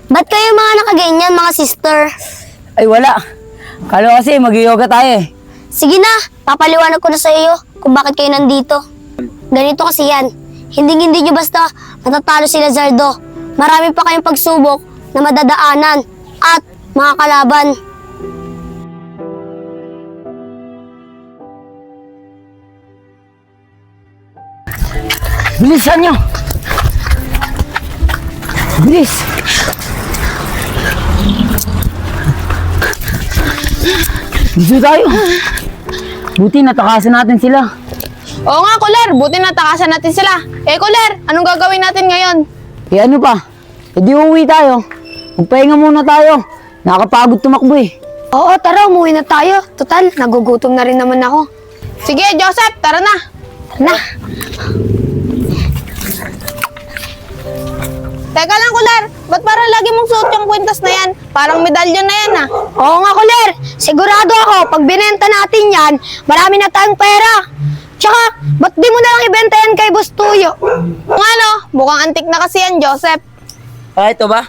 Ba't kayo mga nakaganyan, mga sister? Ay wala. Kala kasi mag-yoga tayo eh. Sige na, papaliwanag ko na sa iyo kung bakit kayo nandito. Ganito kasi yan. Hindi nyo basta matatalo si Lazardo. Marami pa kayong pagsubok na madadaanan at mga kalaban. Bilisan nyo! Bilis! Dito tayo! Buti natakasan natin sila. Oo nga, Kuler. Buti natakasan natin sila. Kuler, anong gagawin natin ngayon? Eh ano pa? Eh di uuwi tayo. Magpahinga muna tayo. Nakakapagod tumakbo eh. Oo, tara, umuwi na tayo. Total, nagugutom na rin naman ako. Sige, Joseph, tara na. Na, Teka lang, Kuler. Ba't parang lagi mong suot yung kwintas na yan? Parang medalyon na yan, ah. oo nga, Kuler. Sigurado ako, pag binenta natin yan, marami na tayong pera. Tsaka, ba't di mo na lang ibenta yan kay Boss Tuyo? Kung ano, mukhang antik na kasi yan, Joseph. Ah, ito ba?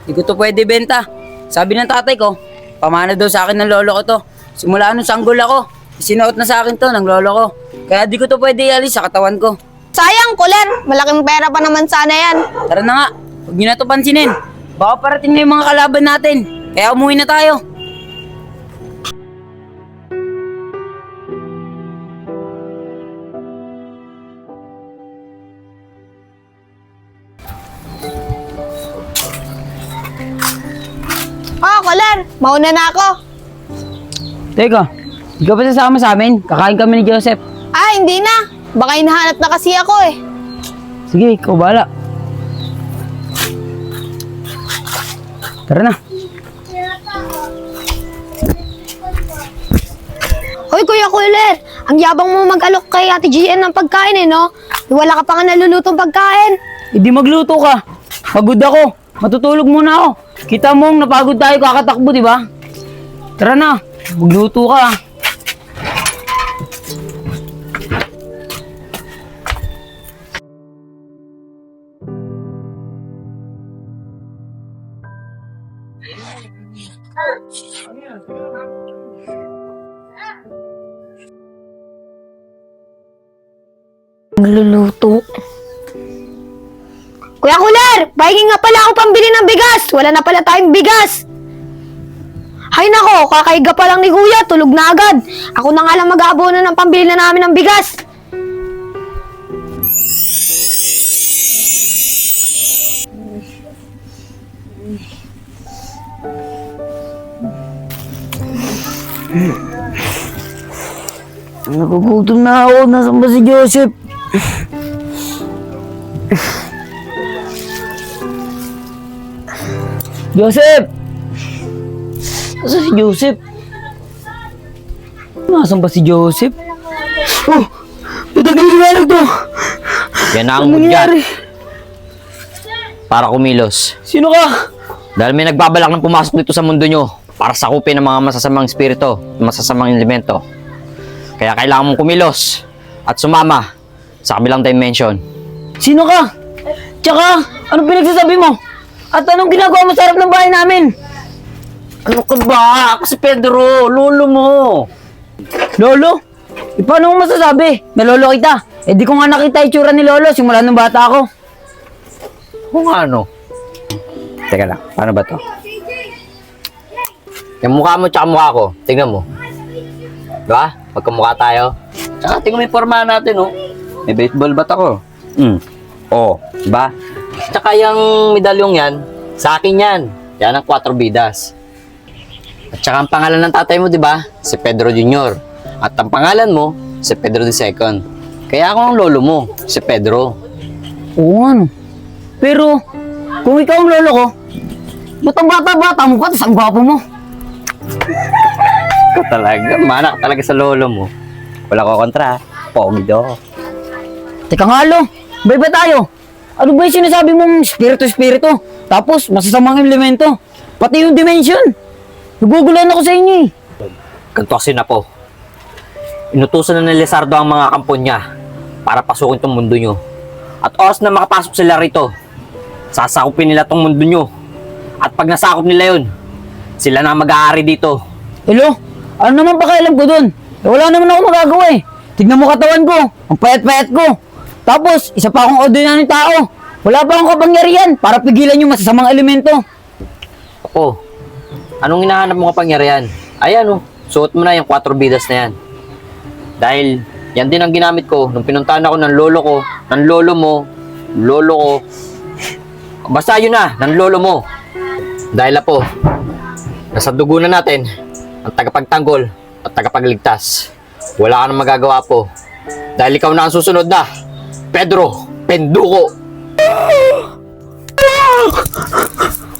Hindi ko to pwede benta. Sabi ng tatay ko, pamana daw sa akin ng lolo ko to. Simula nung sanggol ako, sinuot na sa akin to ng lolo ko. Kaya di ko to pwede ialis sa katawan ko. Sayang, Kuler. Malaking pera pa naman sana yan. Tara na nga, huwag nyo na to pansinin. Baka parating na yung mga kalaban natin. Kaya umuwi na tayo. Oh, Kuler. Mauna na ako. Teka, di ka pa sasama sa amin? Kakain kami ni Joseph. Ah, hindi na. Baka hinahanap na kasi ako eh. Sige, ikaw bahala. Tara na. Hoy, Kuya Kuler, ang yabang mo mag-alok kay Ate GN ng pagkain eh, no? Wala ka pa nga nalulutong pagkain. Hindi magluto ka. Pagod ako. Matutulog muna ako. Kita mo, napagod tayo kakatakbo, di ba? Tara na, magluto ka. Magluluto. Kuya Kuler, pahingi nga pala ako pambili ng bigas. Wala na pala tayong bigas. Hay nako, kakaiga pa lang ni Kuya, tulog na agad. Ako na nga lang mag-aabono ng pambili na namin ng bigas. Nagugutom na ako. Nasaan ba si Joseph? Joseph! Nasaan si Joseph? Nasaan ba si Joseph? Oh! Ito niliwanag to! Yan na ang Anong hudyat nangyari? para kumilos. Sino ka? Dahil may nagbabalak ng pumasok dito sa mundo nyo para sakupin ang mga masasamang espiritu, masasamang elemento. Kaya kailangan mong kumilos at sumama sa kabilang dimension. Sino ka? Tsaka, anong pinagsasabi mo? At anong ginagawa mo sa harap ng bahay namin? Ano ka ba? Ako si Pedro, lolo mo. Lolo? E paano mo masasabi? Na lolo kita? Eh di ko nga nakita itsura ni Lolo simula nung bata ako. Kung ano? Teka lang, paano ba to? Yung mukha mo tsaka mukha ko, tingnan mo. Diba? Magkamukha tayo. Tsaka tingnan mo yung forma natin, oh. May baseball bat ako. Oh, diba? Tsaka yung medalyong yan, sa akin yan. Yan ang 4 bidas. At tsaka ang pangalan ng tatay mo, diba? Si Pedro Jr. At ang pangalan mo, si Pedro II. Kaya ako ang lolo mo, si Pedro. Oo ano. Pero, kung ikaw ang lolo ko, ba't ang bata-bata mo pa, tas ang gwapo mo? Ikaw talaga, manak talaga sa lolo mo. Wala ko kontra, pogi daw. Teka nga lo, bay ba tayo? Ano ba yung sinasabi mong spirito-spirito? Tapos, masasamang elemento. Pati yung dimension. Nagugulan ako sa inyo eh. Ganito kasi na po. Inutusan na ni Lizardo ang mga kampo niya para pasukin tong mundo nyo. At oras na makapasok sila rito, sasakupin nila tong mundo nyo. At pag nasakop nila yun, sila na mag-aari dito. Hello? Ano naman pakialam ko dun? Wala naman ako magagawa eh. Tignan mo katawan ko. Ang payat-payat ko. Tapos, isa pa akong ordinaryong tao. Wala pa akong kapangyarihan para pigilan yung masasamang elemento. Ako, anong hinahanap mo kapangyarihan? Ayan oh, suot mo na yung 4 bidas na yan. Dahil, yan din ang ginamit ko nung pinuntahan ako ng lolo ko, ng lolo mo, lolo ko. Basta yun na, ng lolo mo. Dahil po, nasa dugo na natin ang tagapagtanggol at tagapagligtas. Wala ka nang magagawa po. Dahil ikaw na ang susunod na, Pedro Penduko.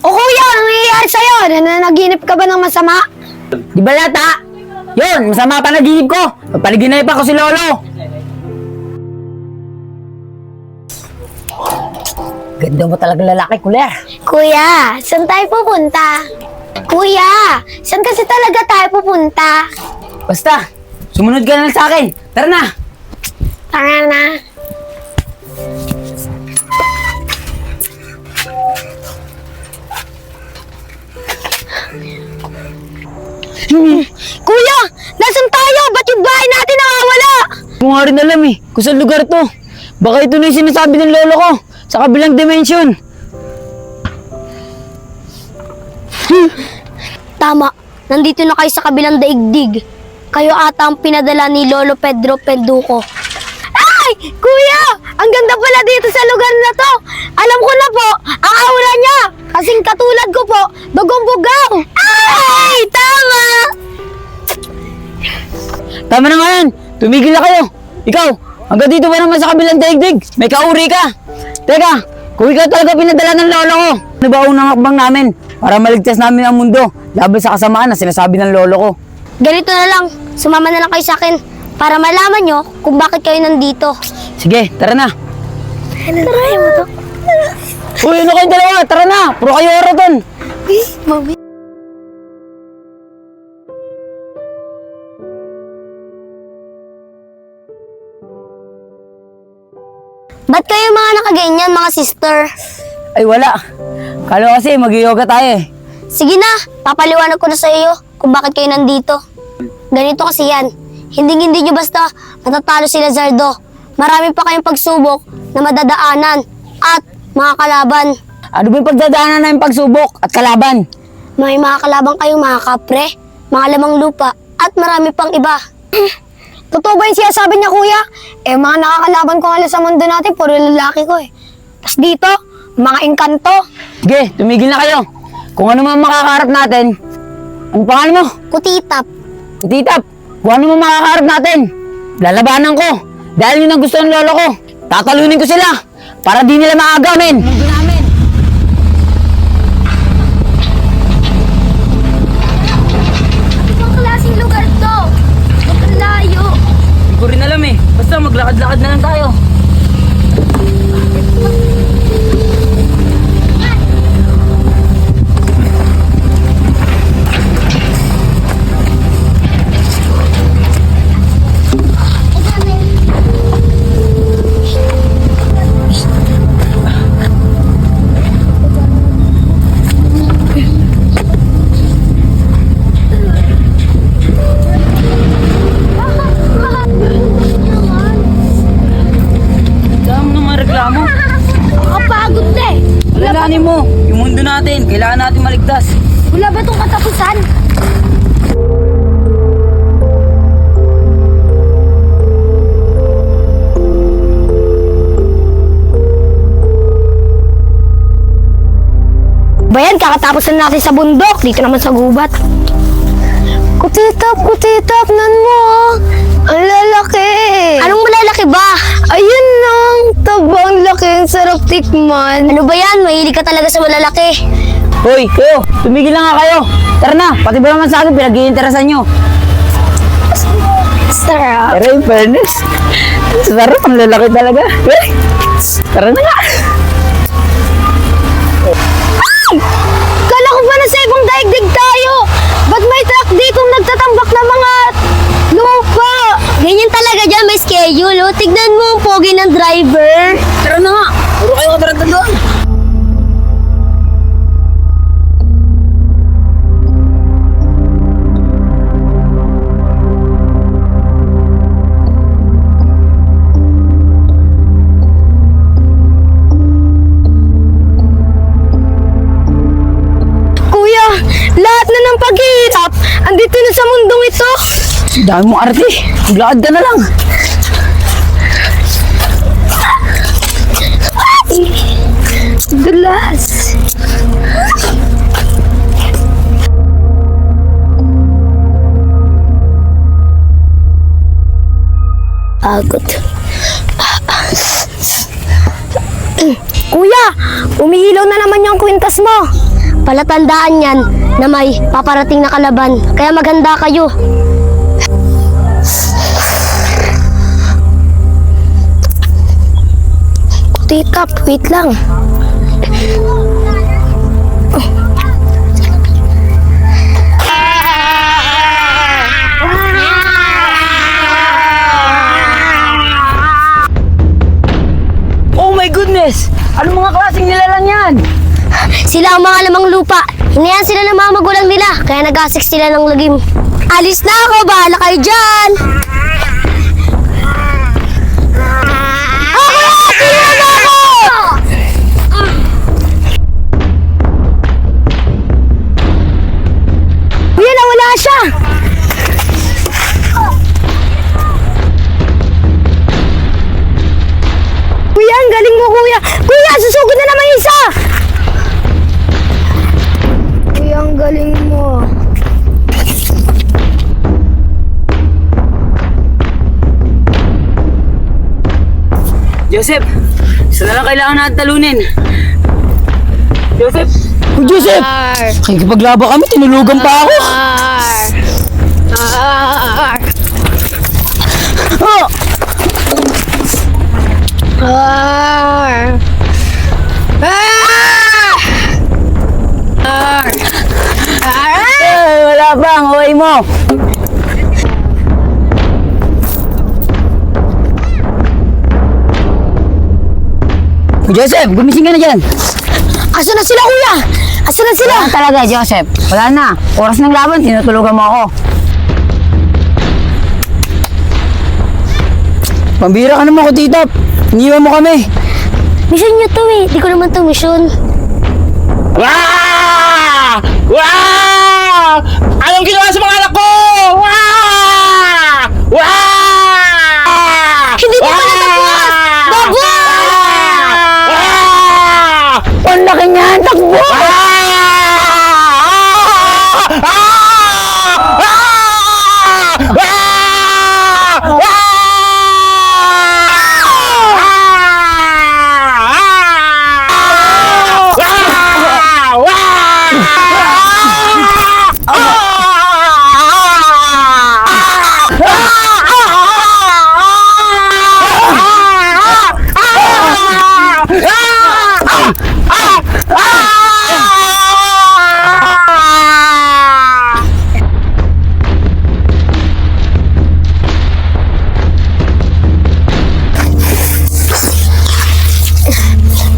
O kuya, ano nangyayari sa'yo? Nananaginip ka ba ng masama? Di ba lata? Yun, masama pa naginip ko. Pagpaliginay pa ko si Lolo. Ganda mo talaga lalaki, Kuler. Kuya, saan tayo pupunta? Kuya, saan kasi talaga tayo pupunta? Basta, sumunod ka na lang sa akin. Tara na. Tara na. Kuya, nasan tayo? Ba't yung bahay natin nakawala? Hindi ko nga rin alam eh, kung saan lugar to. Baka ito na yung sinasabi ng lolo ko, sa kabilang dimension. Tama, nandito na kayo sa kabilang daigdig. Kayo ata ang pinadala ni Lolo Pedro Penduko. Ay! Kuya! Ang ganda pala dito sa lugar na to! Alam ko na po, ang aura niya! Kasing katulad ko po, dugong bugaw! Ay! Tama! Tama na nga yan, tumigil na kayo. Ikaw, hanggang dito ba naman sa kabilang daigdig? May kauri ka. Teka, kung ikaw talaga pinadala ng lolo ko, ano ba unang hakbang namin para maligtas namin ang mundo laban sa kasamaan na sinasabi ng lolo ko? Ganito na lang, sumama na lang kayo sa akin para malaman nyo kung bakit kayo nandito. Sige, tara na. Try mo to. Uy, ano kayong dalawa? Tara na, puro kayo oraton. Mami. Ba't kayo mga nakaganyan, mga sister? Ay wala, kala kasi mag-yoga tayo eh. Sige na, papaliwanag ko na sa iyo kung bakit kayo nandito. Ganito kasi yan. Hindi nyo basta matatalo sila Zardo. Marami pa kayong pagsubok na madadaanan at mga kalaban. Ano ba yung pagdadaanan namin pagsubok at kalaban? May mga kalaban kayong mga kapre, mga lamang lupa, at marami pang iba. Totoo ba yung sinasabi niya, kuya? Eh, mga nakakalaban ko nga sa mundo natin, puro lalaki ko eh. Tapos dito, mga engkanto. Sige, tumigil na kayo. Kung ano man makakaharap natin, ano pangalan mo? Kutitap. Titap, kung ano man makakaharap natin, lalabanan ko. Dahil yun ang gusto ng lolo ko. Tatalunin ko sila para di nila maagamin. Ibang klaseng lugar to. Ang layo. Hindi ko rin alam eh. Basta maglakad-lakad na lang tayo. Saan mo naman reklamo? Kapagod na eh. Alalahanin mo, yung mundo natin, kailangan natin maligtas. Wala ba itong katapusan? Bayan, kakatapos na natin sa bundok. Dito naman sa gubat. Kutitap, nan mo. Ang lalaki. Anong malalaki ba? Ayun lang. Tabang laki. Ang sarap tikman. Ano ba yan? Mahilig ka talaga sa malalaki. Hoy, kayo, tumigil na nga kayo. Tara na, pati ba naman sa akin, pinag-iinteresan nyo. Sarap. Pero in fairness, sarap, ang lalaki talaga. Tara na nga. Kala ko pa nasa ibang daigdig tayo. Ba't may truck dito nagtatambak na mga lupa? Ganyan talaga dyan, may schedule. Oh. Tignan mo ang pogi ng driver. Tara na nga, puro kayo kabaragad doon. Dami mong arte. Maglakad ka na lang. Dulas. Pagod. Kuya, umiilaw na naman yung kwintas mo. Palatandaan yan na may paparating na kalaban. Kaya maghanda kayo. Tikap, wait lang. Oh my goodness! Ano mga klaseng nilalang yan? Sila ang mga lamang lupa. Hinayan sila ng mga magulang nila, kaya nag-asik sila ng lagim. Alis na ako, bahala kayo dyan! Kuya, nawala siya! Kuya, ang galing mo, kuya! Kuya, susugod na naman isa! Kuya, ang galing mo. Joseph! Isa na lang kailangan natin talunin. Joseph! Oh, Joseph! Kikipaglaban kami, tinulugan pa ako. Oh! Wala pa ang huway mo. Joseph, gumising ka na dyan. Asan na sila, kuya? Asan na sila? Wala talaga, Joseph. Wala na. Oras ng laban, tinutulugan mo ako. Pambira ka naman ko, tita. Iniwan mo kami. Mission nyo to eh. Di ko naman to mission. Wah! Wah! Anong ginawa sa mga anak ko? Wah! Wah! Hindi pa pala tapos! Bago! Ang laki niya, takbo!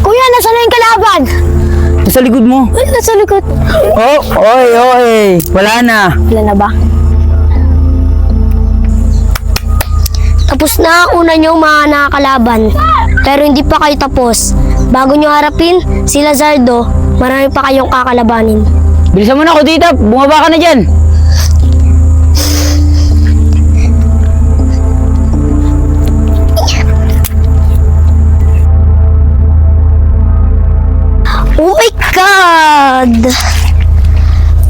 Kuya, nasa na yung kalaban? Sa likod mo. Ay, nasa likod. Oh, oy. Wala na. Wala na ba? Tapos na una nyo mga nakakalaban. Pero hindi pa kayo tapos. Bago nyo harapin si Lazardo, marami pa kayong kakalabanin. Bilisan mo na ako, tita. Bumaba ka na dyan. Oh my God!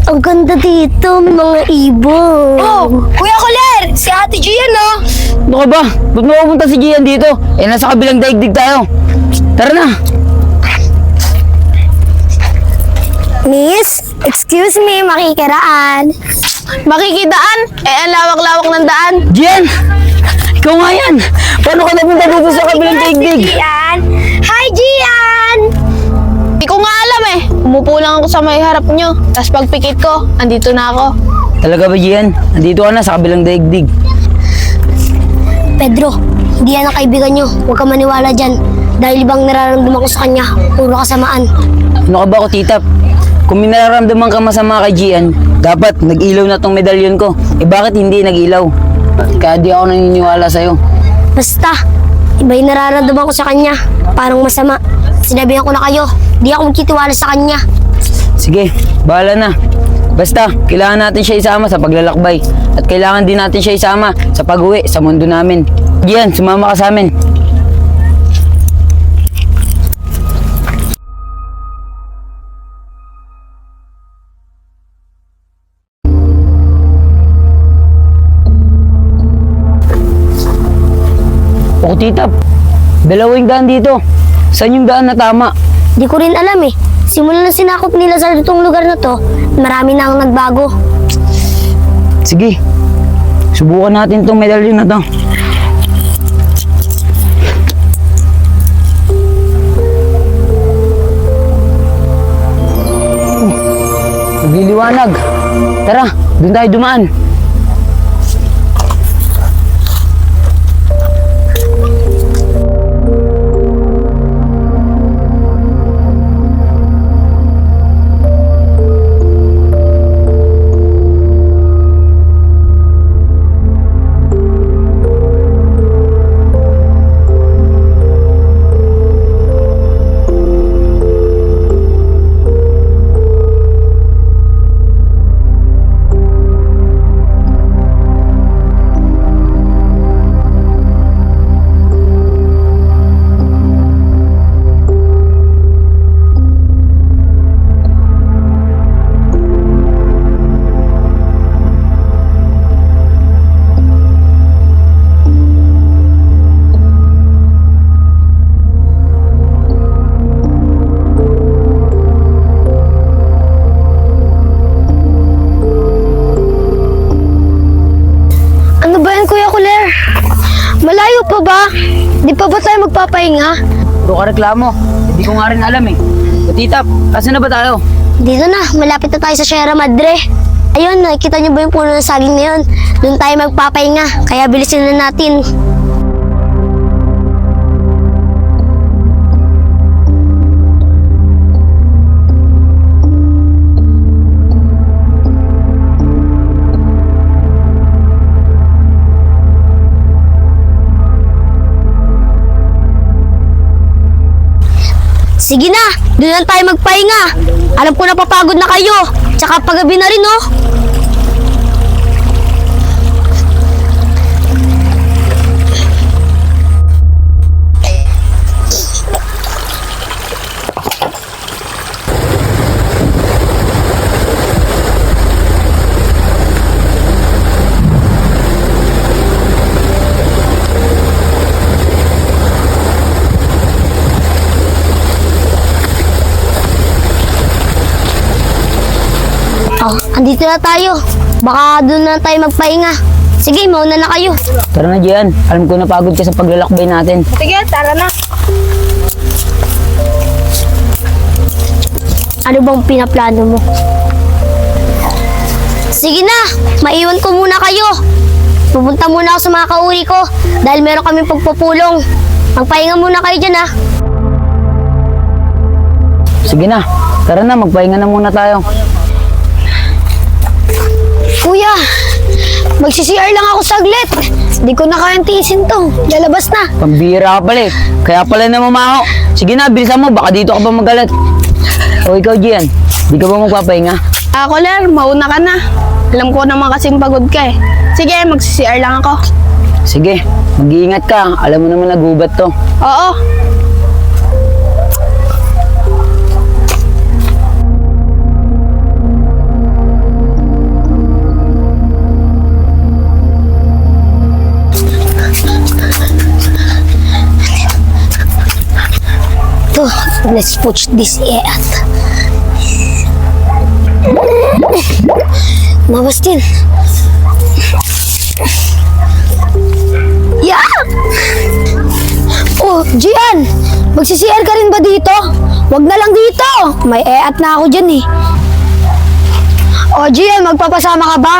Ang ganda dito, mga ibon. Oh, Kuya Kuler! Si Ate Gian, oh! Ano ka ba? Ba't mo pupunta si Gian dito? Eh, nasa kabilang daigdig tayo. Tara na. Miss, excuse me, makikiraan. Makikidaan? Eh, ang lawak-lawak ng daan. Gian! Ikaw nga yan! Paano ka napunta dito sa kabilang daigdig? Gian! Hi, Gian! Hindi ko nga alam eh. Umupo lang ako sa may harap nyo. Tapos pagpikit ko, andito na ako. Talaga ba, Gian? Nandito ka na sa kabilang daigdig. Pedro, hindi yan ang kaibigan nyo. Huwag ka maniwala dyan. Dahil ibang nararamdaman ko sa kanya, puro kasamaan. Ano ka ba ako, tita? Kung may nararamdaman ka masama kay Gian, dapat nag-ilaw na tong medalyon ko. Eh bakit hindi nag-ilaw? Kaya di ako naniniwala sa'yo. Basta, iba yung nararamdaman ko sa kanya. Parang masama. Sinabihan ko na kayo, di ako magtitiwala sa kanya. Sige, bahala na. Basta, kailangan natin siya isama sa paglalakbay. At kailangan din natin siya isama sa pag-uwi sa mundo namin. Gian, sumama ka sa amin. O tita, dalawang daan dito. Saan yung daan na tama? Di ko rin alam eh. Simula na sinakop ni Lazardo itong lugar na to, marami na ang nagbago. Sige, subukan natin itong medalyon na to. Nagliliwanag. Tara, doon tayo dumaan. Ano ba yan, Kuya Kuler? Malayo pa ba? Di pa ba tayo magpapahinga? Puro ka reklamo. Hindi ko nga rin alam eh. O tita, asan na ba tayo? Dito na, malapit na tayo sa Sierra Madre. Ayun, nakikita niyo ba yung puno ng saging na yun? Doon tayo magpapahinga, kaya bilisin na natin. Sige na, doon lang tayo magpahinga. Alam ko na papagod na kayo. Tsaka paggabi na rin, oh. Oh, andito na tayo. Baka doon na tayo magpahinga. Sige, mauna na kayo. Tara na Gian, alam ko napagod ka sa paglalakbay natin. Sige, tara na. Ano bang pinaplano mo? Sige na, maiwan ko muna kayo. Pupunta muna ako sa mga kauri ko dahil meron kaming pagpupulong. Magpahinga muna kayo dyan, ha? Sige na, tara na, magpahinga na muna tayo. Kuya, magsi-CR lang ako saglit. Di ko na kayang tiisin to. Lalabas na. Pambira ka pala eh. Kaya pala namamaho. Sige na, bilisan mo, baka dito ka pa magalat. O ikaw Gian, di ka ba magpapahinga? Kuler, mauna ka na. Alam ko naman kasing pagod ka eh. Sige, magsi-CR lang ako. Sige, mag-iingat ka. Alam mo naman nagubat to. Oo. To, let's push this at. Mabastin. Yeah! Oh, Gian! Magsi-CR ka rin ba dito? Wag na lang dito! May eat na ako dyan eh. Oh, Gian, magpapasama ka ba?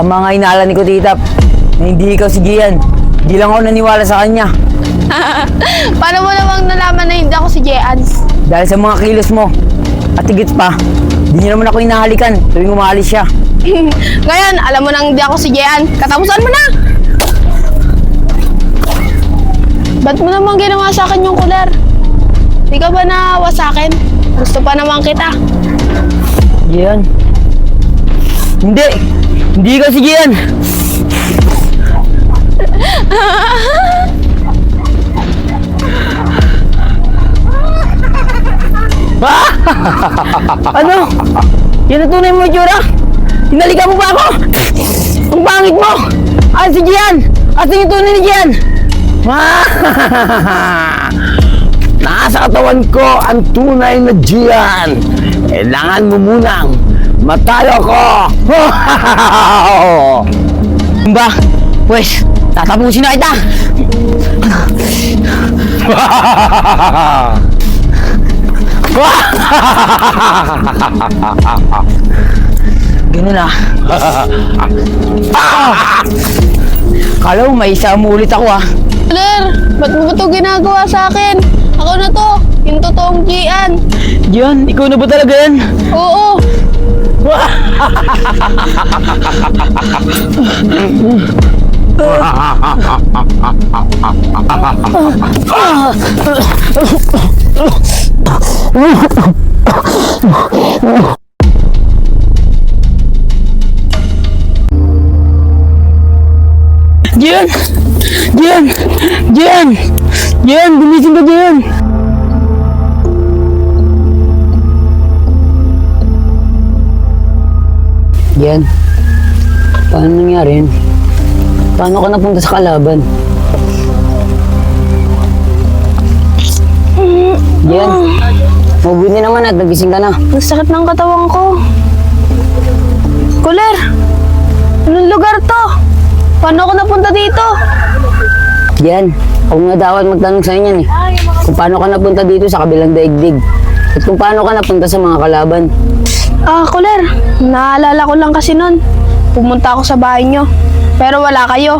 Tama nga inala ni Kutitap na hindi ikaw si Gian. Hindi lang ako naniwala sa kanya. Paano mo namang nalaman na hindi ako si Jeans? Dahil sa mga kilos mo. At higit pa, hindi niyo naman ako inahalikan tuwing umalis siya. Ngayon, alam mo nang hindi ako si Jean. Katapusan mo na! Ba't mo naman ginawa sa akin yung kuler? Di ka ba naawa sa akin? Gusto pa naman kita. Gian? Hindi! Hindi ikaw si Gian! Ano? Yan ang tunay mo, Jura? Hinalikan mo ba ako? Ang pangit mo! Ah, si Gian! Asan yung tunay ni Gian? Nasa katawan ko ang tunay na Gian. Kailangan mo munang matalo ko. Ba? Pwes, tatapusin na kita! Ganun ah. Kala mo may isa mo ulit ako ah. Kuler, ba't mo ba ito ginagawa sa akin? Ako na to, yung totoong Jean. Gian, ikaw na ba talaga yan? Oo. Gian! Gian! Gian! Gian! Gumising ka, Gian! Gian, paano nangyari yun? Paano ka napunta sa kalaban? Gian, mabuti naman at nagising ka na. Ang sakit ng katawan ko. Kuler, anong lugar to? Paano ako napunta dito? Gian, ako nga dapat magtanong sa inyo eh. Kung paano ka napunta dito sa kabilang daigdig. At kung paano ka napunta sa mga kalaban. Kuler, naalala ko lang kasi nun. Pumunta ako sa bahay nyo, pero wala kayo.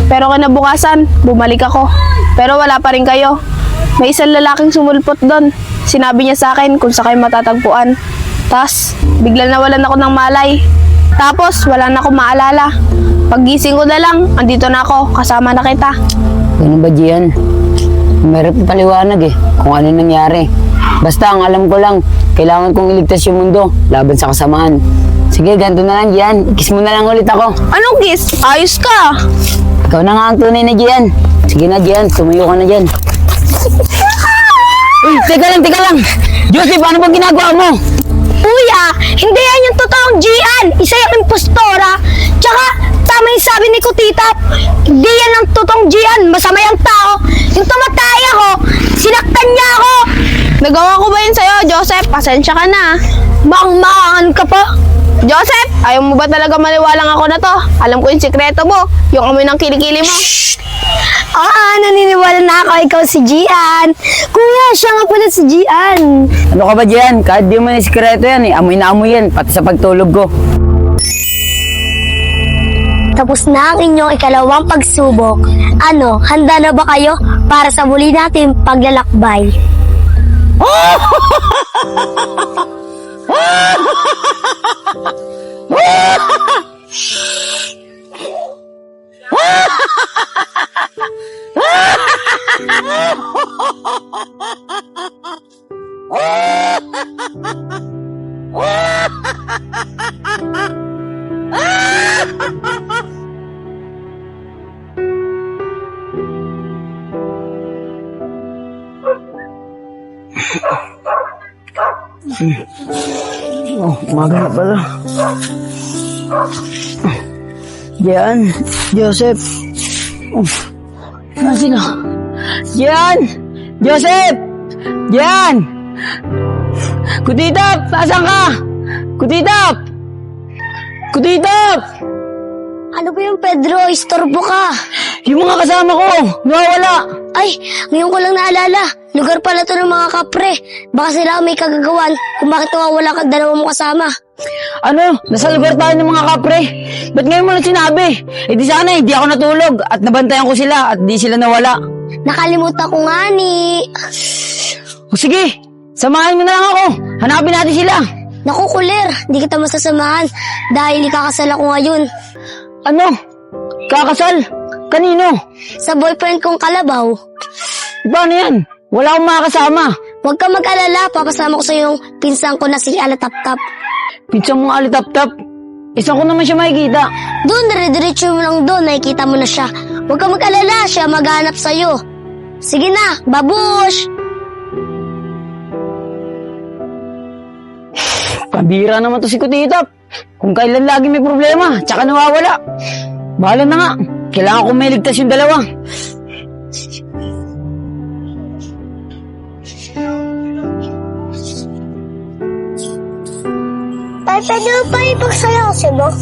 Pero kinabukasan, bumalik ako. Pero wala pa rin kayo. May isang lalaking sumulpot doon. Sinabi niya sa akin kung sa kayo matatagpuan. Tapos, bigla nawalan ako ng malay. Tapos, wala na akong maalala. Paggising ko na lang, andito na ako, kasama na kita. Ganun ba, Gian? Mayroon pa paliwanag eh, kung ano nangyari. Basta ang alam ko lang, kailangan kong iligtas yung mundo laban sa kasamaan. Sige, ganito na lang, Gian. Kiss mo na lang ulit ako. Anong kiss? Ayos ka! Ikaw na nga ang tunay na Gian. Sige na, Gian. Tumayo ka na dyan. Uy, teka lang. Joseph, ano bang ginagawa mo? Kuya, hindi yan yung totoong Gian. Isa yung impostora. Tsaka, tama yung sabi ni Kutitap. Hindi yan ang totoong Gian. Masama yung tao. Yung tumatay ako, sinaktan niya ako. Nagawa ko ba yun sa'yo, Joseph? Pasensya ka na. Maang-maangan ka pa. Joseph, ayaw mo ba talaga maniwalang ako na to? Alam ko yung sikreto mo, yung amoy ng kilikili mo. Naniniwala na ako ikaw si Gian. Kuya, siya nga pala si Gian. Ano ka ba, Gian? Kahit di mo na sikreto yan eh. Amoy na amoy yan, pati sa pagtulog ko. Tapos na ang inyong ikalawang pagsubok. Ano, handa na ba kayo para sa muli nating paglalakbay? Umaga na pala. Gian, Joseph. Nasaan ka? Gian! Joseph! Gian! Kutitap! Nasaan ka? Kutitap! Kutitap! Ano ba yung Pedro? Istorbo ka. Yung mga kasama ko, nawawala. Ay, ngayon ko lang naalala. Lugar pala to ng mga kapre. Baka sila ang may kagagawan kung bakit nawawala ka dalawa mo kasama. Ano? Nasa lugar tayo ng mga kapre. Ba't ngayon mo lang sinabi? Eh di sana, hindi ako natulog at nabantayan ko sila at di sila nawala. Nakalimutan ko nga ni... O sige, samahan mo na lang ako. Hanapin natin sila. Naku, Kuler, di kita masasamahan dahil ikakasal ako ngayon. Ano? Kakasal? Kanino? Sa boyfriend kong Kalabaw. Paano yan? Wala akong makakasama. Huwag ka mag-alala, papasama ko sa yung pinsang ko na si Alataptap. Pinsang mong alitap-tap. Isang ko naman siya makikita. Doon, dire-diretso mo lang doon, nakikita mo na siya. Huwag ka mag-alala, siya maghanap sa'yo. Sige na, babush! Pambira naman to si Kutitap. Kung kailan lagi may problema, tsaka nawawala. Bahala na nga. Kailangan kong may ligtas yung dalawa. Tay, pwede mo pa ipagsayaw si boss?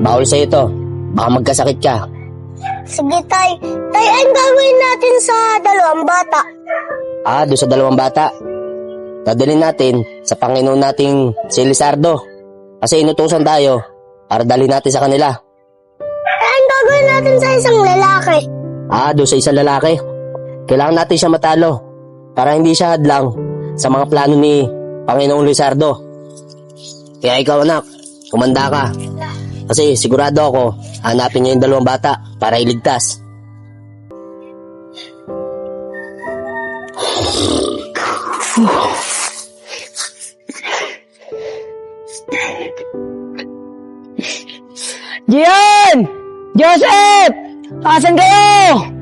Bawal sa'yo to. Baka magkasakit ka. Sige, Tay. Tay, anong gagawin natin sa dalawang bata? Doon sa dalawang bata. Dadalhin natin sa Panginoon nating si Lizardo. Kasi inutusan tayo para dalhin natin sa kanila. Anong gagawin natin sa isang lalaki? Doon sa isang lalaki. Kailangan natin siya matalo para hindi siya hadlang sa mga plano ni Panginoong Lizardo. Kaya ikaw anak, kumanda ka. Kasi sigurado ako, hanapin niya yung dalawang bata para iligtas. Gian! Joseph! Asan kayo?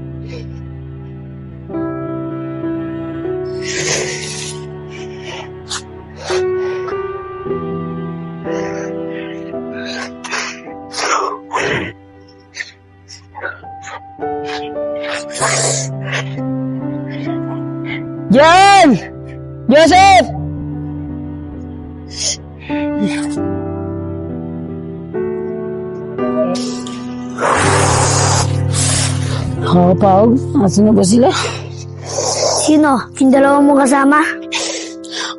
Gian! Joseph! Nakakapagod. Asan na ba sila? Sino? Yung dalawa mo kasama?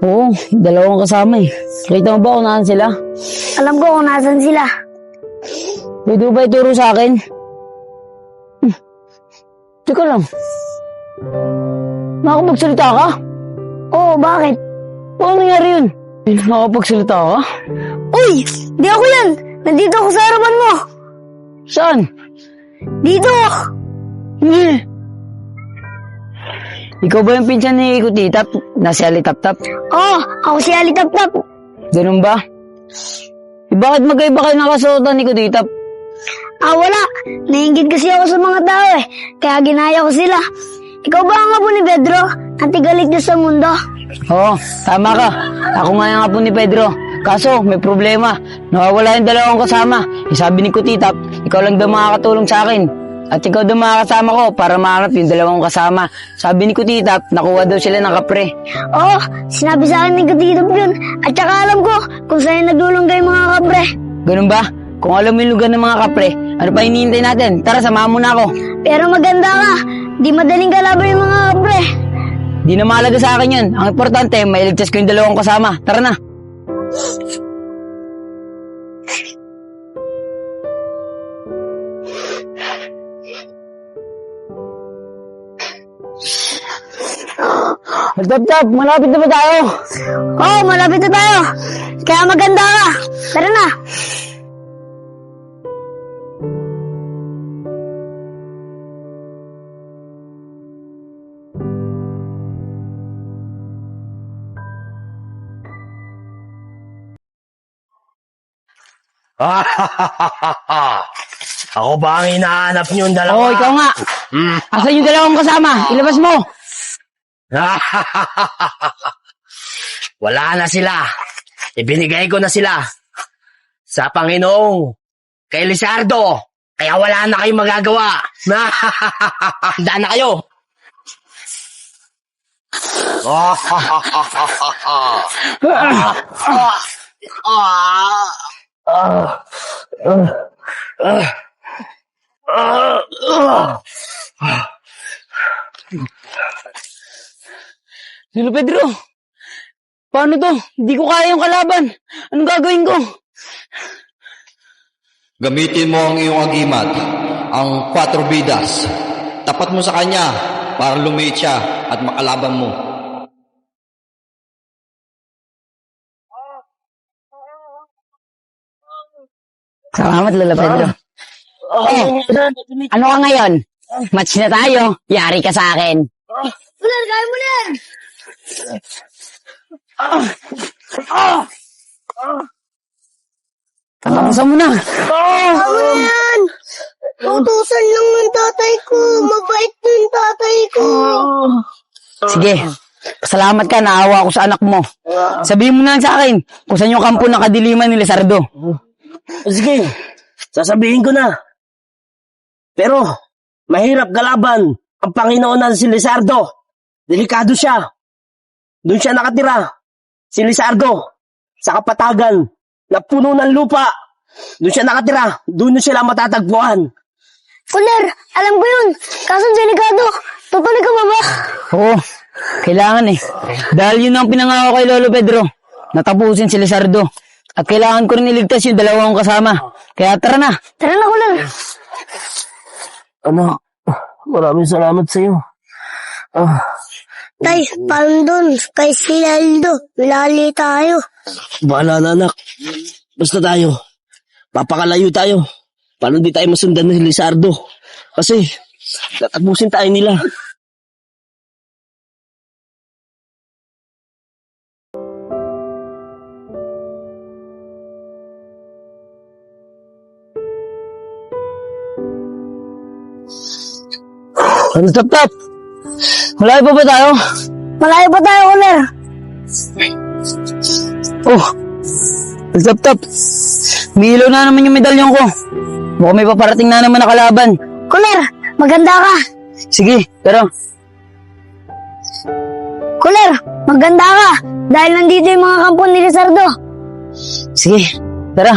Oo, dalawang kasama eh. Kita mo ba kung naan sila? Alam ko kung nasan sila. Pwede mo ba ituro sa akin? Teka lang. Nakakapagsalita ka? Oo, bakit? Paano nangyari yun? Nakakapagsalita ka? Uy! Di ako yan! Nandito ako sa harapan mo! Saan? Dito! Hindi. Ikaw ba yung pinsan ni Kutitap na si Alitap-tap? Oo, ako si Alitaptap. Ganun ba? Bakit magkaiba kayo ng kasuotan ni Kutitap? Wala. Nainggit kasi ako sa mga tao eh. Kaya ginaya ko sila. Ikaw ba ang apo ni Pedro? Ang tigaligtas sa mundo? Oo, tama ka. Ako nga yung apo ni Pedro. Kaso, may problema. Nawawala yung dalawang kasama. Sabi ni Kutitap, ikaw lang daw makakatulong sa akin. At ikaw daw makakasama ko para mahanap yung dalawang kasama. Sabi ni Kutitap, nakuha daw sila ng kapre. Oo, sinabi sa akin ni Katitap yun. At saka alam ko kung saan nagdulunggay mga kapre. Ganun ba? Kung alam mo yung lugar ng mga kapre, ano pa hinihintay natin? Tara, samahan mo na ako. Pero maganda ka. Di madaling kalaban yung mga kapre. Di na mahalaga sa akin yun. Ang importante, mailigtas ko yung dalawang kasama. Tara na. Tap-tap, malapit na ba tayo? Oo, malapit na tayo. Kaya maganda ka. Tara na. Ako ba ang hinahanap niyong dalawa? Oo, ikaw nga. Asan yung dalawang kasama? Ilabas mo. Wala na sila. Ibinigay ko na sila sa Panginoong kay Lizardo. Kaya wala na kayong magagawa. Handa na kayo. Lolo Pedro, paano to? Hindi ko kaya yung kalaban. Anong gagawin ko? Gamitin mo ang iyong agimat, ang 4 bidas. Tapat mo sa kanya para lumiit siya at makalaban mo. Salamat, Lolo Pedro. Ano ka ngayon? Match na tayo. Yari ka sa akin. Kuler, kaya mo na yan! Tatapusan mo na. Kaya mo na yan! Utusan lang ng tatay ko. Mabait na yung tatay ko. Sige. Salamat ka, naawa ko sa anak mo. Sabihin mo na lang sa akin kung saan yung kampo ng kadiliman ni Lizardo. Sige, sasabihin ko na. Pero, mahirap galaban ang Panginoon na si Lizardo. Delikado siya. Doon siya nakatira. Si Lizardo, sa kapatagan na puno ng lupa. Doon siya nakatira. Doon sila matatagpuan. Kuler, alam ko yun. Kaso delikado. Tutuloy ka ba ba? Oo, kailangan eh. Dahil yun ang pinangako kay Lolo Pedro. Natapusin si Lizardo. At kailangan ko rin iligtas yung dalawang kasama. Kaya tara na. Tara na, Kuler. Ano, maraming salamat sa iyo. Tay, paano dun? Kay Silaldo. Milali tayo. Bahala na, anak. Basta tayo. Papakalayo tayo. Paano di tayo masundan ng Lizardo? Kasi, tatapusin tayo nila. Ano tap? Malayo pa ba tayo? Malayo pa tayo, Kuler. Oh, tap. Milaw na naman yung medalyon ko. Mukhang may paparating na naman na kalaban. Kuler, maganda ka. Sige, pero Kuler, maganda ka. Dahil nandito yung mga kampo ni Lizardo. sige, tara.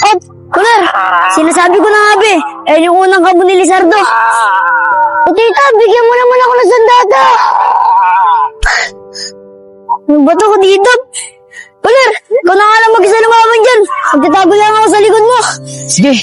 Oh, Kuler, sinasabi ko na nga be, yung unang kampo ni Lizardo. O tita, bigyan mo naman ako ng sandata. Ano ba ito ko dito? Kuler, ikaw na nga lang mag-isa naman dyan. Magtatago lang ako sa likod mo. Sige.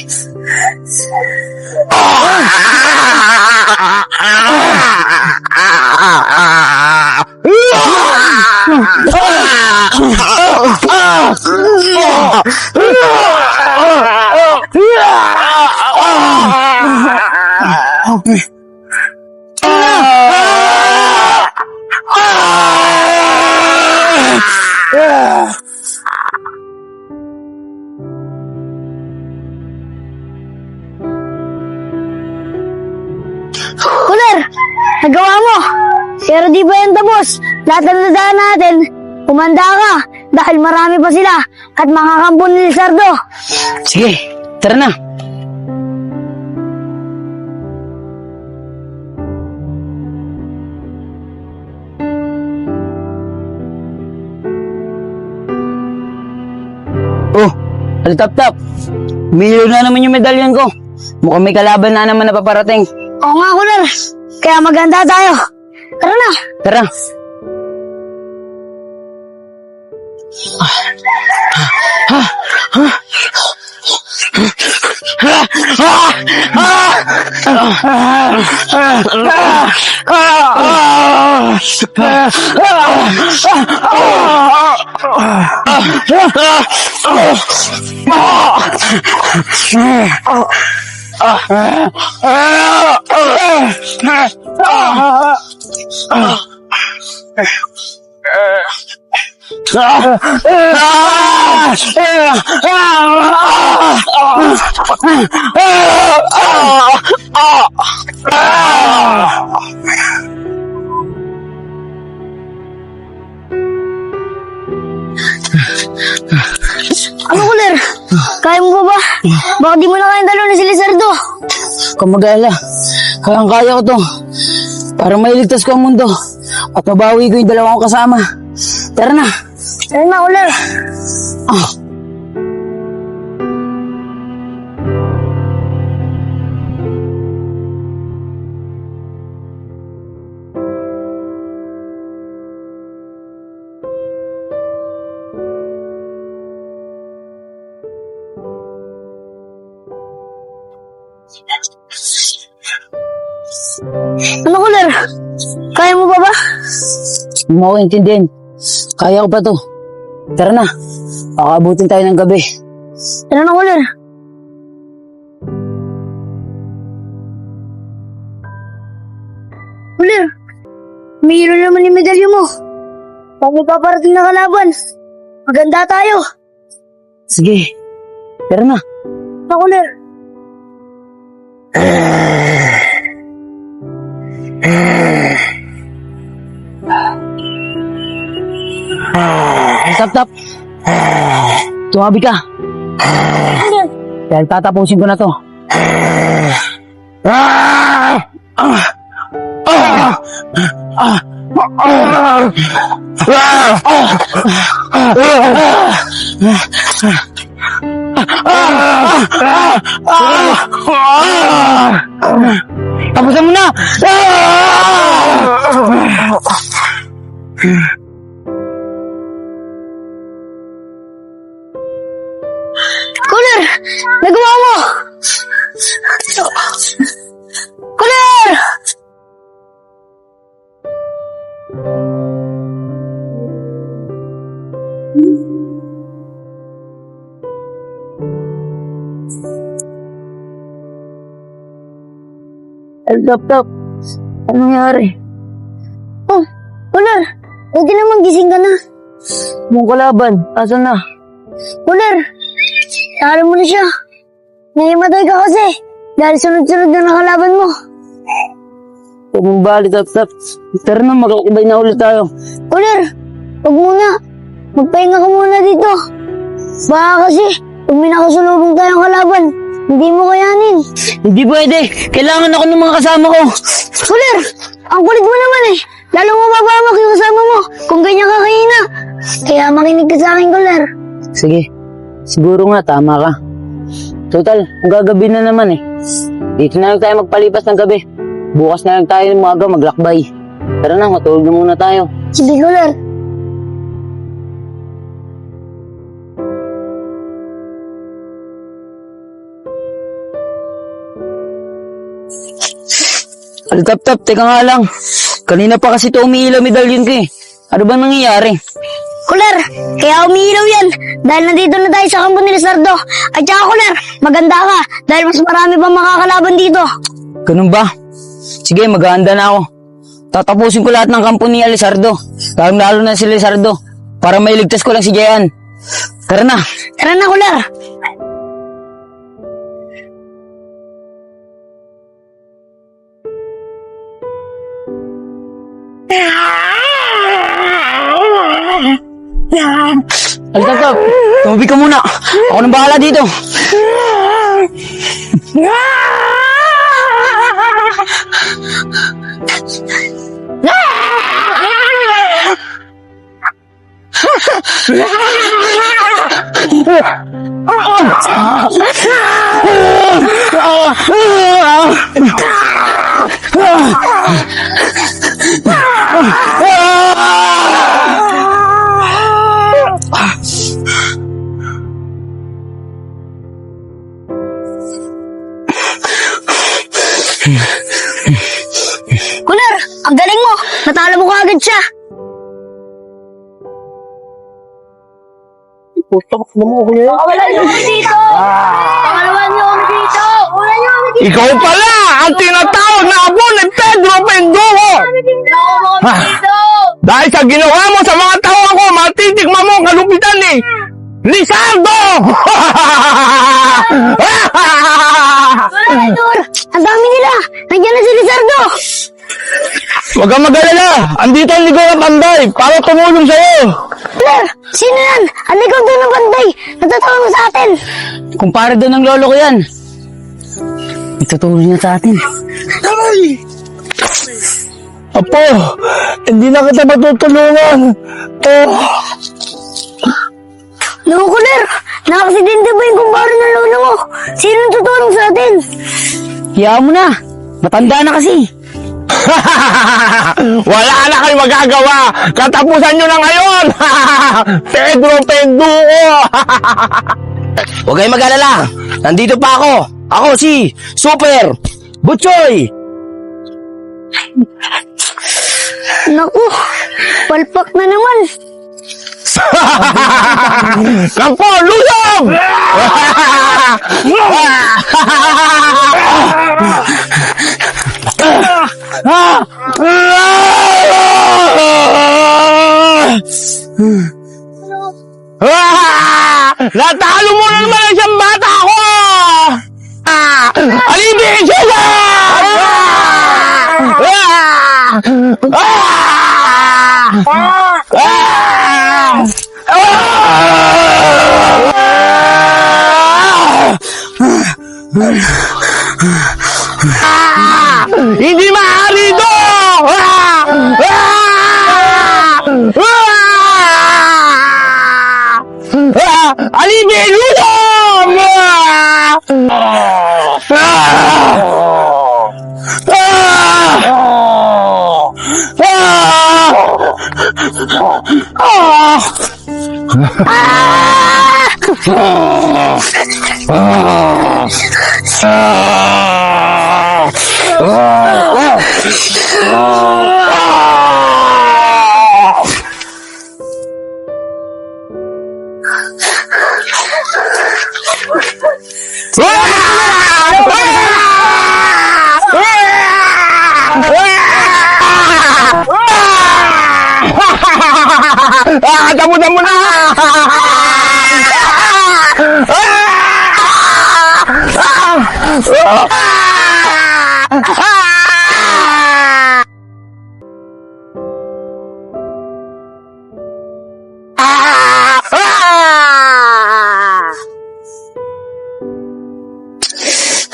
Kuler, nagawa mo. Pero di ba yan tapos? Lahat ng nadaan natin, umanda ka. Dahil marami pa sila at mga kampo ni Lizardo. Sige, tara na. Oh, tap. Milaw na naman yung medalyon ko. Mukhang may kalaban na naman na paparating. Oo nga, Kuler. Kaya maganda tayo. Tara na. Tara. Ano, Kuler? Kaya mo ba ba? Baka di mo na kayang dalo na si Lizardo. Kung mag-alala, kaya ko to. Para mailigtas ko ang mundo at mabawi ko yung dalawa kong kasama. Tara na. Tara na, Kuler. Ano, Kuler? Kaya mo ba? Hindi mo ako intindihin. Kaya ko pa to. Tara na. Baka abutin tayo ng gabi. Tara na, Kuler. Kuler, may hero naman yung medalyo mo. Pag may paparating na kalaban, maganda tayo. Sige. Tara na. Na, Kuler. Tap. Tumabi ka. Dahil tatapusin ko na to. Tapusin mo na! Kuler! Nagawa mo! Kuler! Tap. Anong nangyari? Oh, Kuler! Pwede naman gising ka na. Mong kalaban, asan na? Kuler! Talo mo na siya. Naimatay ka kasi. Dahil sunod-sunod na nakalaban mo. Huwag mong bali, Tap. Tara na, magkakubay na ulit tayo. Kuler! Huwag muna. Magpahinga ka muna dito. Baka kasi, pag may nakasulubong tayong kalaban, hindi mo kayanin. Hindi pwede. Kailangan ako ng mga kasama ko. Kuler! Ang kulit mo naman eh. Lalo mababamak yung kasama mo kung ganyan ka kahina. Kaya makinig ka sa akin, Kuler. Sige. Siguro nga, tama ka. Total, ang gagabi na naman eh. Dito na lang tayo magpalipas ng gabi. Bukas na lang tayo ng umaga maglakbay. Tara na, matulog na muna tayo. Sige, Kuler. Tap, teka nga lang. Kanina pa kasi ito umiilaw medalyon ko eh. Ano ba nangyayari? Kuler, kaya umiilaw yan dahil nandito na tayo sa kampo ni Lizardo. At saka, Kuler, maganda ka dahil mas marami pang makakalaban dito. Ganun ba? Sige, maghahanda na ako. Tatapusin ko lahat ng kampo ni Lizardo. Lalo na si Lizardo. Para mailigtas ko lang si Jayan. Tara na. Tara na, Kuler. Tap. Tumabi ka muna. Ako nang bahala dito. Kuler, ang galing mo. Natalo mo kaagad siya. Putok na mo ako ngayon. Pakawalan niyo kami dito. Pakawalan niyo kami dito. Pakawalan niyo kami dito. Ikaw pala ang tinatawag na apo ni Pedro Pendugo! Dahil sa ginawa mo sa mga tao ko, matitikman mo ang kalupitan ni Lizardo! Ang dami nila. Nandiyan na si Lizardo. Huwag kang mag-alala, andito ang ligaw ng panday para tumulong sa'yo. Kuler, sino yan? Ang ligaw doon ng banday. Natutulong sa atin. Kumpare doon ng lolo ko yan. Itutulong niya sa atin. Apo, hindi na kita matutulungan. Kuler, nakaksidente ba yung kumparo ng lolo mo? Sino tutulong sa atin? Hayaan mo na. Matanda na kasi. Wala na kayo magagawa. Katapusan nyo na ngayon. Pedro Penduko. Huwag kayong mag-alala. Nandito pa ako. Ako si Super Butchoy. Naku, palpak na naman. Kampo, lusob! Natalo mo na naman ang isang bata ko! Alibigin siya! Hindi maaari ito! Alibigin lusom! Damo-damo na!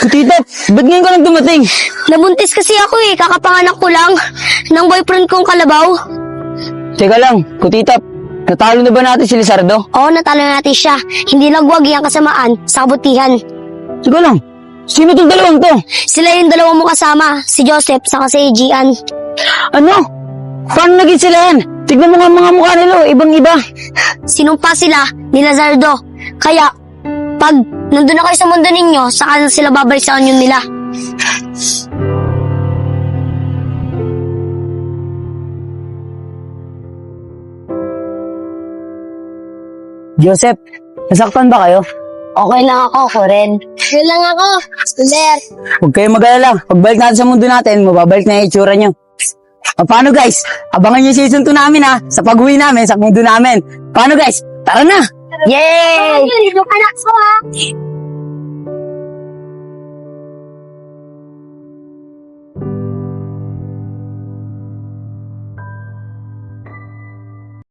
Tita, ba't ngayon ka lang dumating? Nabuntis kasi ako eh, kakapanganak ko lang ng boyfriend kong kalabaw. Teka lang, Kutitap, natalo na ba natin si Lizardo? Oo, natalo natin siya. Hindi nagwagi ang kasamaan sa kabutihan. Teka lang, sino tong dalawang to? Sila yung dalawang mo kasama, si Joseph saka si Gian. Ano? Paano naging sila yan? Tignan mo nga mga mukha nila, ibang-iba. Sinumpa sila ni Lazardo. Kaya, pag nandun na kayo sa mundo ninyo, saka na sila babalik sa anyo nila. Joseph, nasaktan ba kayo? Okay lang ako, Koren. Okay lang ako, Kuler. Huwag kayong mag-alala. Pagbalik natin sa mundo natin, mababalik na yung itsura nyo. Paano guys? Abangan nyo yung season 2 namin ha, sa pag-uwi namin, sa mundo namin. Paano guys? Tara na! Yay! Yung anak ko ha!